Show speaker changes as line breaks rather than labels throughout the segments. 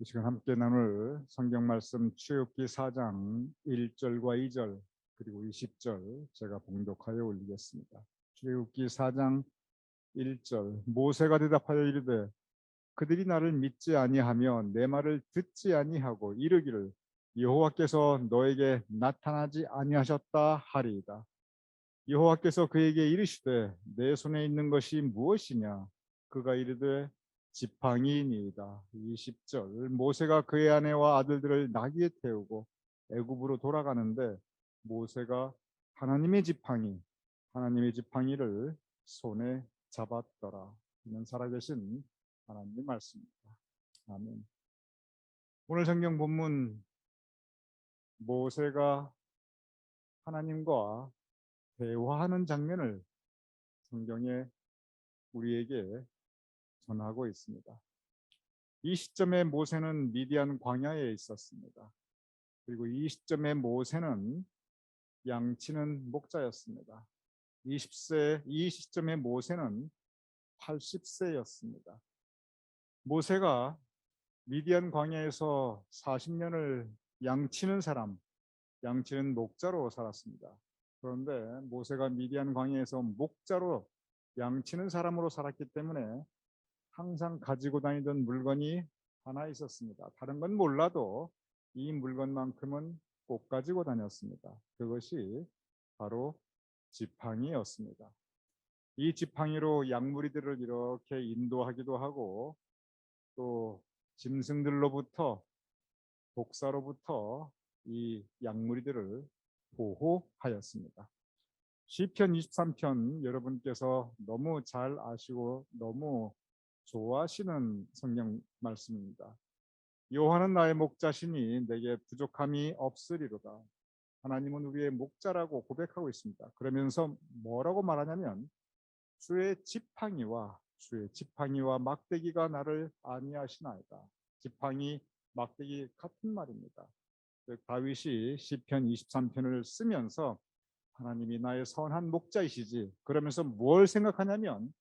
이 시간 함께 나눌 성경 말씀 출애굽기 4장 1절과 2절 그리고 20절 제가 봉독하여 올리겠습니다. 출애굽기 4장 1절 모세가 대답하여 이르되 그들이 나를 믿지 아니하며 내 말을 듣지 아니하고 이르기를 여호와께서 너에게 나타나지 아니하셨다 하리이다. 여호와께서 그에게 이르시되 내 손에 있는 것이 무엇이냐? 그가 이르되 지팡이니이다. 20절 모세가 그의 아내와 아들들을 나귀에 태우고 애굽으로 돌아가는데 모세가 하나님의 지팡이를 손에 잡았더라. 이는 살아계신 하나님의 말씀입니다. 아멘. 오늘 성경 본문 모세가 하나님과 대화하는 장면을 성경에 우리에게 전하고 있습니다. 이 시점에 모세는 미디안 광야에 있었습니다. 그리고 이 시점에 모세는 양치는 목자였습니다. 이 시점에 모세는 80세였습니다. 모세가 미디안 광야에서 40년을 양치는 목자로 살았습니다. 그런데 모세가 미디안 광야에서 목자로 양치는 사람으로 살았기 때문에 항상 가지고 다니던 물건이 하나 있었습니다. 다른 건 몰라도 이 물건만큼은 꼭 가지고 다녔습니다. 그것이 바로 지팡이였습니다. 이 지팡이로 양무리들을 이렇게 인도하기도 하고 또 짐승들로부터 독사로부터 이 양무리들을 보호하였습니다. 시편 23편 여러분께서 너무 잘 아시고 너무 좋아하시는 성경 말씀입니다. 여호와는 나의 목자시니 내게 부족함이 없으리로다. 하나님은 우리의 목자라고 고백하고 있습니다. 그러면서 뭐라고 말하냐면 주의 지팡이와 막대기가 나를 안위하시나이다. 지팡이, 막대기 같은 말입니다. 다윗이 시편 23편을 쓰면서 하나님이 나의 선한 목자이시지 그러면서 뭘 생각하냐면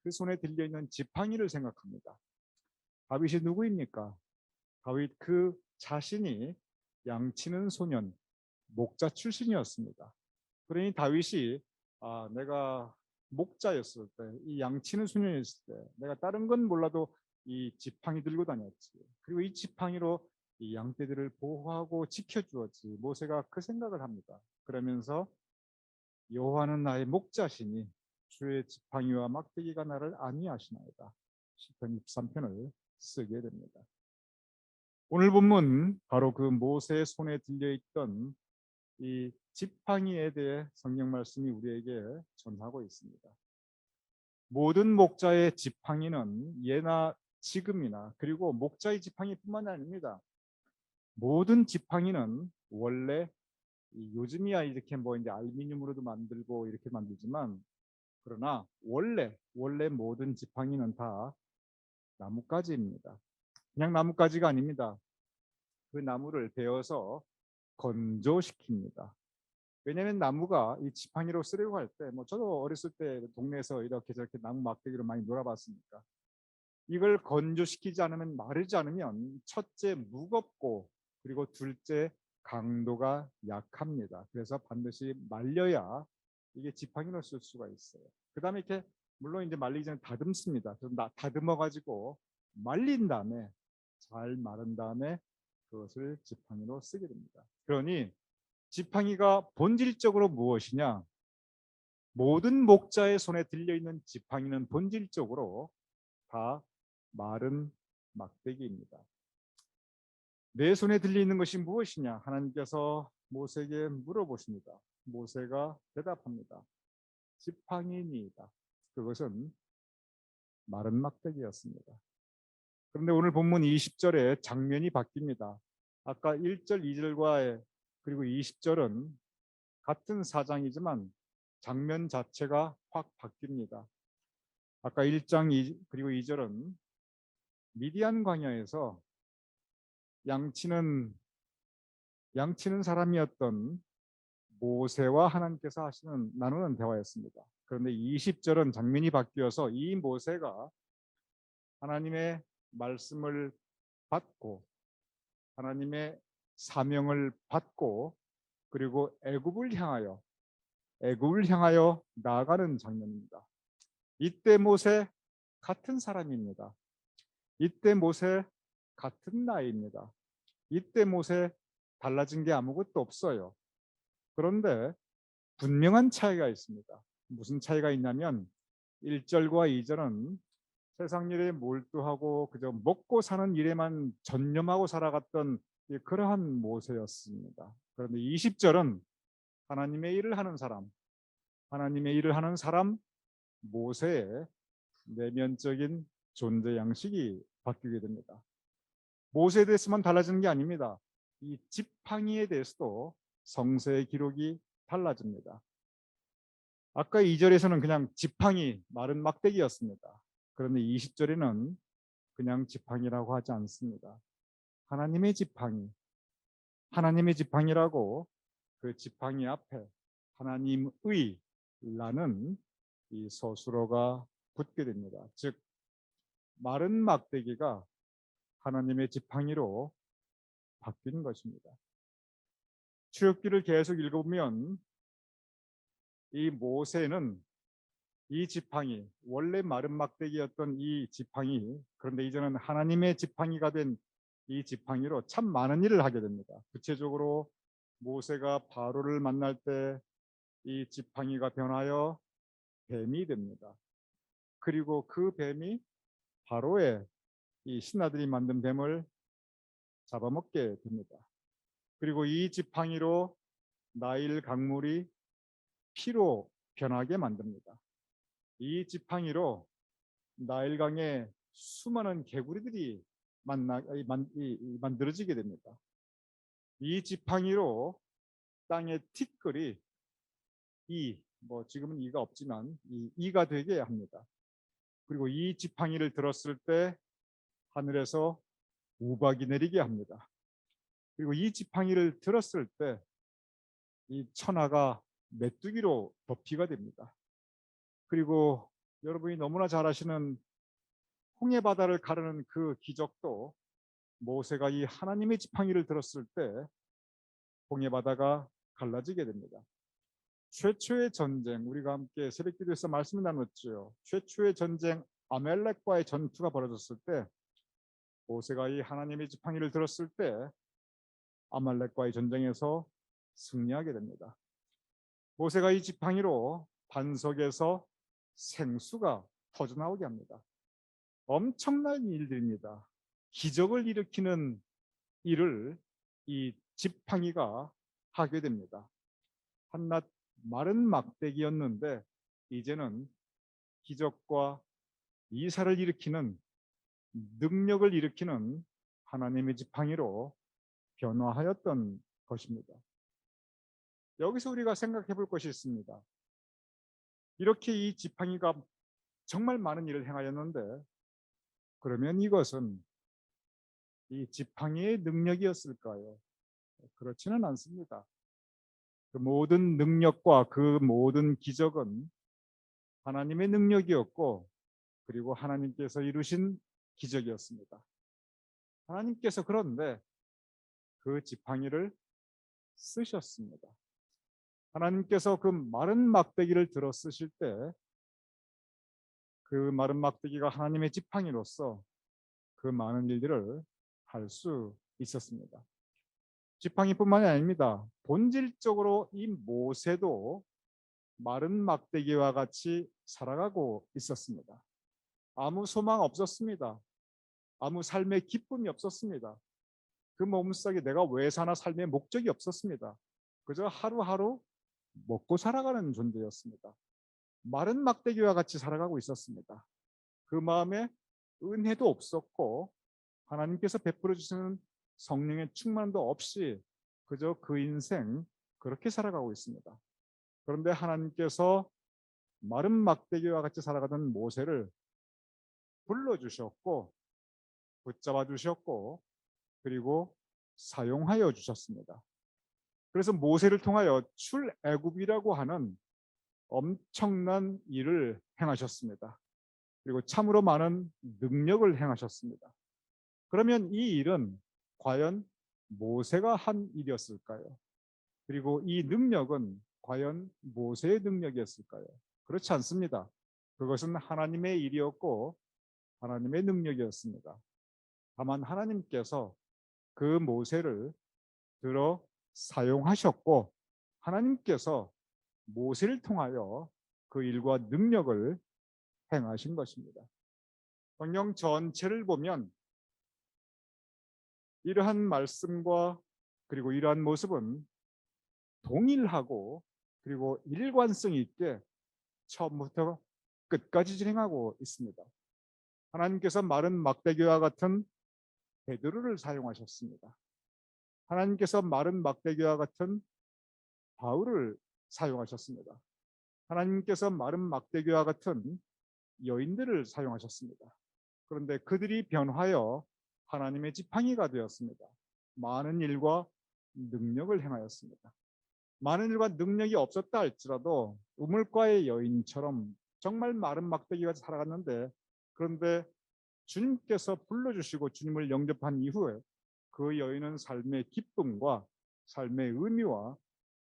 그 손에 들려있는 지팡이를 생각합니다. 다윗이 누구입니까? 다윗 그 자신이 양치는 소년, 목자 출신이었습니다. 그러니 다윗이 내가 목자였을 때, 이 양치는 소년이었을 때 내가 다른 건 몰라도 이 지팡이 들고 다녔지. 그리고 이 지팡이로 이 양떼들을 보호하고 지켜주었지. 모세가 그 생각을 합니다. 그러면서 여호와는 나의 목자시니 주의 지팡이와 막대기가 나를 안위하시나이다. 시편 23편을 쓰게 됩니다. 오늘 본문 바로 그 모세의 손에 들려있던 이 지팡이에 대해 성경 말씀이 우리에게 전하고 있습니다. 모든 목자의 지팡이는 예나 지금이나 그리고 목자의 지팡이뿐만 아닙니다. 모든 지팡이는 원래 요즘이야 이렇게 뭐 이제 알루미늄으로도 만들고 이렇게 만들지만 그러나 원래 모든 지팡이는 다 나뭇가지입니다. 그냥 나뭇가지가 아닙니다. 그 나무를 베어서 건조시킵니다. 왜냐하면 나무가 이 지팡이로 쓰려고 할 때, 뭐 저도 어렸을 때 동네에서 이렇게 저렇게 나무 막대기로 많이 놀아봤으니까 이걸 건조시키지 않으면 마르지 않으면 첫째 무겁고 그리고 둘째 강도가 약합니다. 그래서 반드시 말려야 이게 지팡이로 쓸 수가 있어요. 그 다음에 이렇게 물론 이제 말리기 전에 다듬습니다. 다듬어 가지고 말린 다음에 잘 마른 다음에 그것을 지팡이로 쓰게 됩니다. 그러니 지팡이가 본질적으로 무엇이냐? 모든 목자의 손에 들려있는 지팡이는 본질적으로 다 마른 막대기입니다. 내 손에 들려있는 것이 무엇이냐? 하나님께서 모세에게 물어보십니다. 모세가 대답합니다. 지팡이니이다. 그것은 마른 막대기였습니다. 그런데 오늘 본문 20절에 장면이 바뀝니다. 아까 1절, 2절과 그리고 20절은 같은 사장이지만 장면 자체가 확 바뀝니다. 아까 1장 그리고 2절은 미디안 광야에서 양치는 사람이었던 모세와 하나님께서 나누는 대화였습니다. 그런데 20절은 장면이 바뀌어서 이 모세가 하나님의 말씀을 받고 하나님의 사명을 받고 그리고 애굽을 향하여 나아가는 장면입니다. 이때 모세 같은 사람입니다. 이때 모세 같은 나이입니다. 이때 모세 달라진 게 아무것도 없어요. 그런데 분명한 차이가 있습니다. 무슨 차이가 있냐면 1절과 2절은 세상 일에 몰두하고 그저 먹고 사는 일에만 전념하고 살아갔던 그러한 모세였습니다. 그런데 20절은 하나님의 일을 하는 사람, 하나님의 일을 하는 사람 모세의 내면적인 존재 양식이 바뀌게 됩니다. 모세에 대해서만 달라지는 게 아닙니다. 이 지팡이에 대해서도 성서의 기록이 달라집니다. 아까 2절에서는 그냥 지팡이, 마른 막대기였습니다. 그런데 20절에는 그냥 지팡이라고 하지 않습니다. 하나님의 지팡이, 하나님의 지팡이라고 그 지팡이 앞에 하나님의 라는 이 서술어가 붙게 됩니다. 즉 마른 막대기가 하나님의 지팡이로 바뀐 것입니다. 출애굽기를 계속 읽어보면 이 모세는 이 지팡이, 원래 마른 막대기였던 이 지팡이, 그런데 이제는 하나님의 지팡이가 된 이 지팡이로 참 많은 일을 하게 됩니다. 구체적으로 모세가 바로를 만날 때 이 지팡이가 변하여 뱀이 됩니다. 그리고 그 뱀이 바로의 이 신하들이 만든 뱀을 잡아먹게 됩니다. 그리고 이 지팡이로 나일 강물이 피로 변하게 만듭니다. 이 지팡이로 나일강에 수많은 개구리들이 만들어지게 됩니다. 이 지팡이로 땅의 티끌이 지금은 이가 없지만 이가 되게 합니다. 그리고 이 지팡이를 들었을 때 하늘에서 우박이 내리게 합니다. 그리고 이 지팡이를 들었을 때 이 천하가 메뚜기로 덮이가 됩니다. 그리고 여러분이 너무나 잘 아시는 홍해 바다를 가르는 그 기적도 모세가 이 하나님의 지팡이를 들었을 때 홍해 바다가 갈라지게 됩니다. 최초의 전쟁, 우리가 함께 새벽기도에서 말씀을 나눴죠. 최초의 전쟁 아멜렉과의 전투가 벌어졌을 때 모세가 이 하나님의 지팡이를 들었을 때 아말렉과의 전쟁에서 승리하게 됩니다. 모세가 이 지팡이로 반석에서 생수가 터져나오게 합니다. 엄청난 일들입니다. 기적을 일으키는 일을 이 지팡이가 하게 됩니다. 한낱 마른 막대기였는데 이제는 기적과 이사를 일으키는 능력을 일으키는 하나님의 지팡이로 변화하였던 것입니다. 여기서 우리가 생각해 볼 것이 있습니다. 이렇게 이 지팡이가 정말 많은 일을 행하였는데 그러면 이것은 이 지팡이의 능력이었을까요? 그렇지는 않습니다. 그 모든 능력과 그 모든 기적은 하나님의 능력이었고 그리고 하나님께서 이루신 기적이었습니다. 하나님께서 그런데 그 지팡이를 쓰셨습니다. 하나님께서 그 마른 막대기를 들어 쓰실 때 그 마른 막대기가 하나님의 지팡이로서 그 많은 일들을 할 수 있었습니다. 지팡이뿐만이 아닙니다. 본질적으로 이 모세도 마른 막대기와 같이 살아가고 있었습니다. 아무 소망 없었습니다. 아무 삶의 기쁨이 없었습니다. 그 몸속에 내가 왜 사나 삶의 목적이 없었습니다. 그저 하루하루 먹고 살아가는 존재였습니다. 마른 막대기와 같이 살아가고 있었습니다. 그 마음에 은혜도 없었고 하나님께서 베풀어 주시는 성령의 충만도 없이 그저 그 인생 그렇게 살아가고 있습니다. 그런데 하나님께서 마른 막대기와 같이 살아가던 모세를 불러주셨고 붙잡아 주셨고 그리고 사용하여 주셨습니다. 그래서 모세를 통하여 출애굽이라고 하는 엄청난 일을 행하셨습니다. 그리고 참으로 많은 능력을 행하셨습니다. 그러면 이 일은 과연 모세가 한 일이었을까요? 그리고 이 능력은 과연 모세의 능력이었을까요? 그렇지 않습니다. 그것은 하나님의 일이었고 하나님의 능력이었습니다. 다만 하나님께서 그 모세를 들어 사용하셨고 하나님께서 모세를 통하여 그 일과 능력을 행하신 것입니다. 성경 전체를 보면 이러한 말씀과 그리고 이러한 모습은 동일하고 그리고 일관성 있게 처음부터 끝까지 진행하고 있습니다. 하나님께서 마른 막대기와 같은 베드로를 사용하셨습니다. 하나님께서 마른 막대기와 같은 바울을 사용하셨습니다. 하나님께서 마른 막대기와 같은 여인들을 사용하셨습니다. 그런데 그들이 변화하여 하나님의 지팡이가 되었습니다. 많은 일과 능력을 행하였습니다. 많은 일과 능력이 없었다 할지라도 우물가의 여인처럼 정말 마른 막대기가 살아갔는데, 그런데 주님께서 불러주시고 주님을 영접한 이후에 그 여인은 삶의 기쁨과 삶의 의미와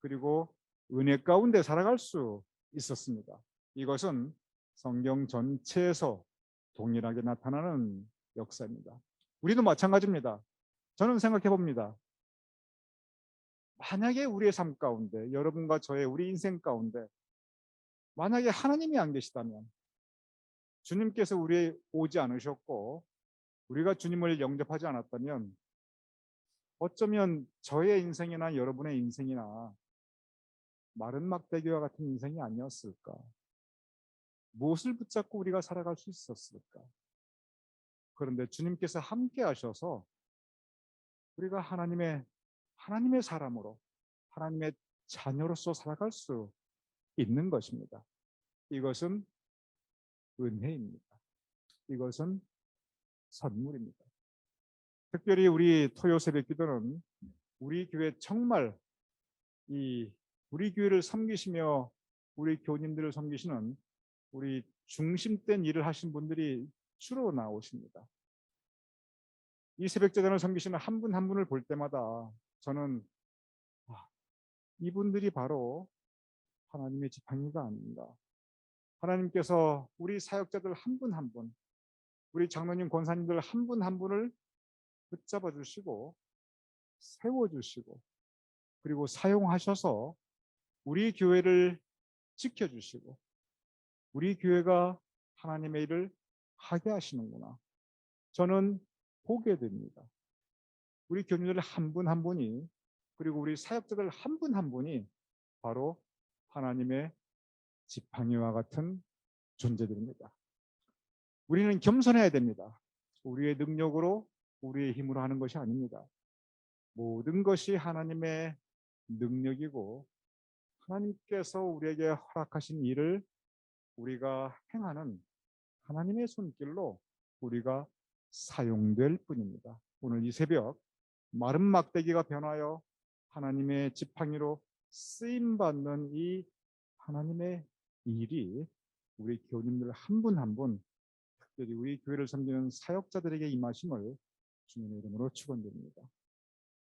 그리고 은혜 가운데 살아갈 수 있었습니다. 이것은 성경 전체에서 동일하게 나타나는 역사입니다. 우리도 마찬가지입니다. 저는 생각해 봅니다. 만약에 우리의 삶 가운데, 여러분과 저의 우리 인생 가운데 만약에 하나님이 안 계시다면, 주님께서 우리에 오지 않으셨고 우리가 주님을 영접하지 않았다면 어쩌면 저의 인생이나 여러분의 인생이나 마른 막대기와 같은 인생이 아니었을까? 무엇을 붙잡고 우리가 살아갈 수 있었을까? 그런데 주님께서 함께 하셔서 우리가 하나님의 사람으로, 하나님의 자녀로서 살아갈 수 있는 것입니다. 이것은 은혜입니다. 이것은 선물입니다. 특별히 우리 토요 새벽 기도는 우리 교회 정말 우리 교회를 섬기시며 우리 교우님들을 섬기시는 우리 중심된 일을 하신 분들이 주로 나오십니다. 이 새벽 제단을 섬기시는 한 분 한 분을 볼 때마다 저는 이분들이 바로 하나님의 지팡이가 아닌가. 하나님께서 우리 사역자들 한 분 한 분, 우리 장로님 권사님들 한 분 한 분을 붙잡아 주시고 세워 주시고 그리고 사용하셔서 우리 교회를 지켜 주시고 우리 교회가 하나님의 일을 하게 하시는구나. 저는 보게 됩니다. 우리 교우님들 한 분 한 분이, 그리고 우리 사역자들 한 분 한 분이 바로 하나님의 지팡이와 같은 존재들입니다. 우리는 겸손해야 됩니다. 우리의 능력으로, 우리의 힘으로 하는 것이 아닙니다. 모든 것이 하나님의 능력이고 하나님께서 우리에게 허락하신 일을 우리가 행하는 하나님의 손길로 우리가 사용될 뿐입니다. 오늘 이 새벽 마른 막대기가 변하여 하나님의 지팡이로 쓰임받는 이 하나님의 일이 우리 교우님들 한 분 한 분, 특별히 우리 교회를 섬기는 사역자들에게 임하심을 주님의 이름으로 축원드립니다.